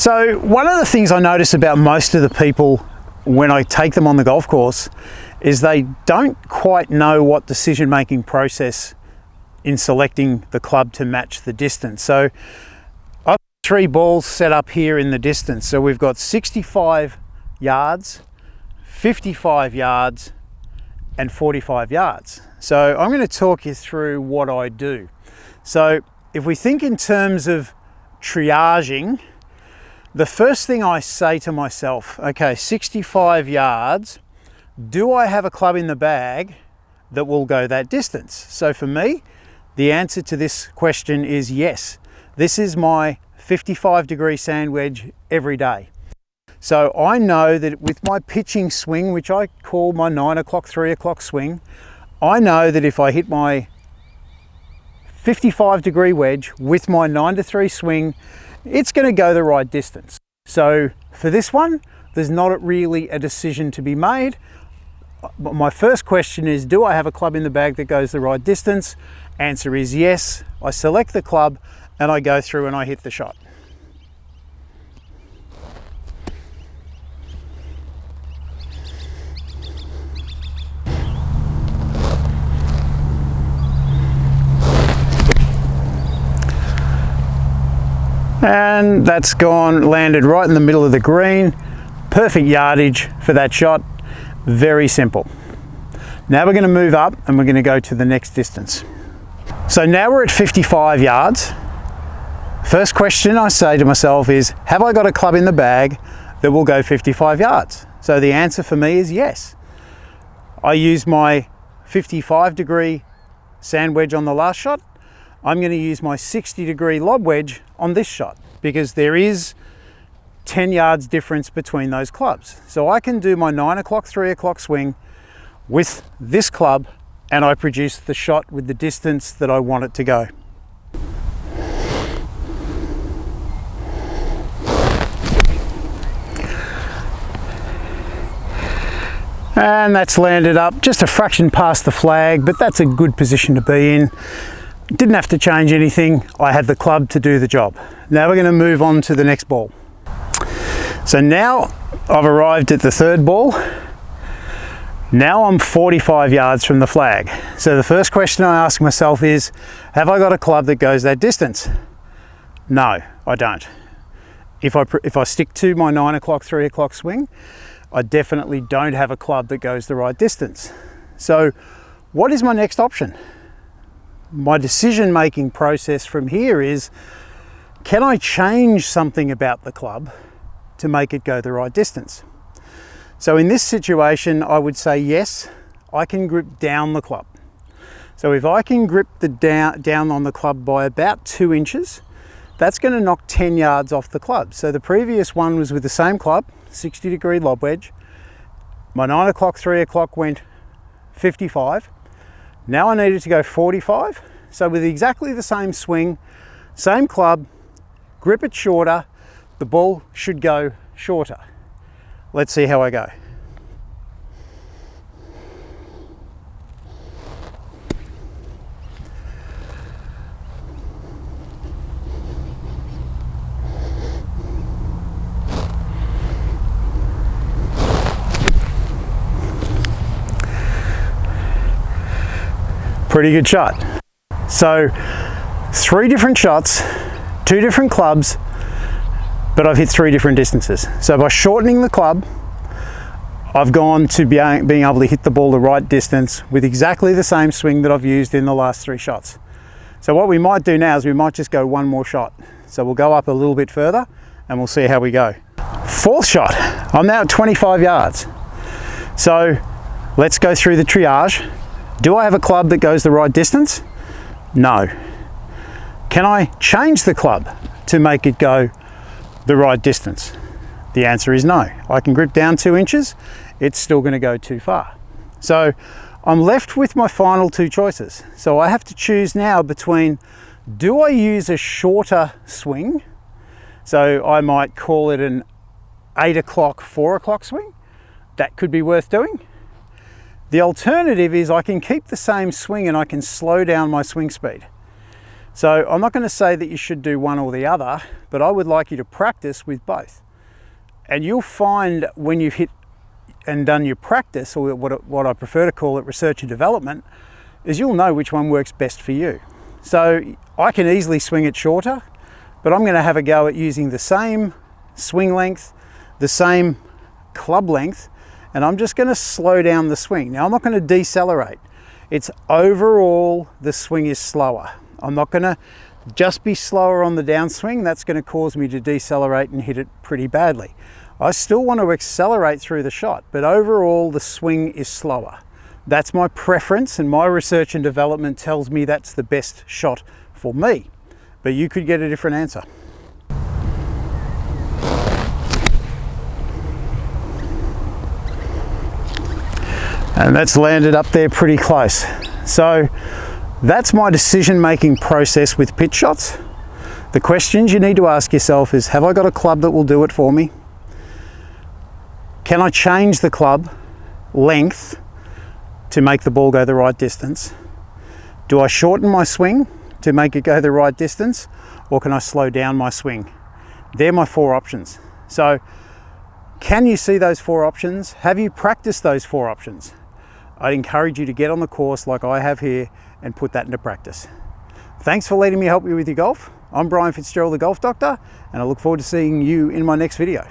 So one of the things I notice about most of the people when I take them on the golf course is they don't quite know what decision-making process in selecting the club to match the distance. So I've got 3 balls set up here in the distance. So we've got 65 yards, 55 yards, and 45 yards. So I'm going to talk you through what I do. So if we think in terms of triaging, the first thing I say to myself, okay, 65 yards, do I have a club in the bag that will go that distance? So for me, the answer to this question is yes. This is my 55-degree sand wedge every day. So I know that with my pitching swing, which I call my 9 o'clock, 3 o'clock swing, I know that if I hit my 55-degree wedge with my 9 to 3 swing, it's going to go the right distance. So for this one, there's not really a decision to be made. My first question is, do I have a club in the bag that goes the right distance? Answer is yes. I select the club and I go through and I hit the shot. And that's gone, landed right in the middle of the green. Perfect yardage for that shot. Very simple. Now we're going to move up and we're going to go to the next distance. So now we're at 55 yards. First question I say to myself is, have I got a club in the bag that will go 55 yards? So the answer for me is yes. I used my 55-degree sand wedge on the last shot. I'm going to use my 60-degree lob wedge on this shot because there is 10 yards difference between those clubs. So I can do my 9 o'clock, 3 o'clock swing with this club and I produce the shot with the distance that I want it to go. And that's landed up just a fraction past the flag, but that's a good position to be in. Didn't have to change anything. I had the club to do the job. Now we're going to move on to the next ball. So now I've arrived at the third ball. Now I'm 45 yards from the flag. So the first question I ask myself is, have I got a club that goes that distance? No, I don't. If I stick to my 9 o'clock, 3 o'clock swing, I definitely don't have a club that goes the right distance. So what is my next option? My decision-making process from here is, can I change something about the club to make it go the right distance? So in this situation, I would say yes, I can grip down the club. So if I can grip the down on the club by about 2 inches, that's going to knock 10 yards off the club. So the previous one was with the same club, 60-degree lob wedge. My 9 o'clock, 3 o'clock went 55. Now I needed to go 45. So with exactly the same swing, same club, grip it shorter, the ball should go shorter. Let's see how I go. Pretty good shot. So 3 different shots, 2 different clubs, but I've hit 3 different distances. So by shortening the club, I've gone to being able to hit the ball the right distance with exactly the same swing that I've used in the last 3 shots. So what we might do now is we might just go 1 more shot. So we'll go up a little bit further and we'll see how we go. 4th shot, I'm now at 25 yards. So let's go through the triage. Do I have a club that goes the right distance? No. Can I change the club to make it go the right distance? The answer is no. I can grip down 2 inches, it's still going to go too far. So I'm left with my final 2 choices. So I have to choose now between, do I use a shorter swing? So I might call it an 8 o'clock, 4 o'clock swing. That could be worth doing. The alternative is I can keep the same swing and I can slow down my swing speed. So I'm not going to say that you should do one or the other, but I would like you to practice with both. And you'll find when you've hit and done your practice, or what I prefer to call it, research and development, is you'll know which one works best for you. So I can easily swing it shorter, but I'm going to have a go at using the same swing length, the same club length, and I'm just going to slow down the swing. Now I'm not going to decelerate. It's overall the swing is slower. I'm not going to just be slower on the downswing. That's going to cause me to decelerate and hit it pretty badly. I still want to accelerate through the shot, but overall the swing is slower. That's my preference, and my research and development tells me that's the best shot for me. But you could get a different answer. And that's landed up there pretty close. So that's my decision-making process with pitch shots. The questions you need to ask yourself is, have I got a club that will do it for me? Can I change the club length to make the ball go the right distance? Do I shorten my swing to make it go the right distance, or can I slow down my swing? They're my 4 options. So can you see those 4 options? Have you practiced those 4 options? I'd encourage you to get on the course like I have here and put that into practice. Thanks for letting me help you with your golf. I'm Brian Fitzgerald, the Golf Doctor, and I look forward to seeing you in my next video.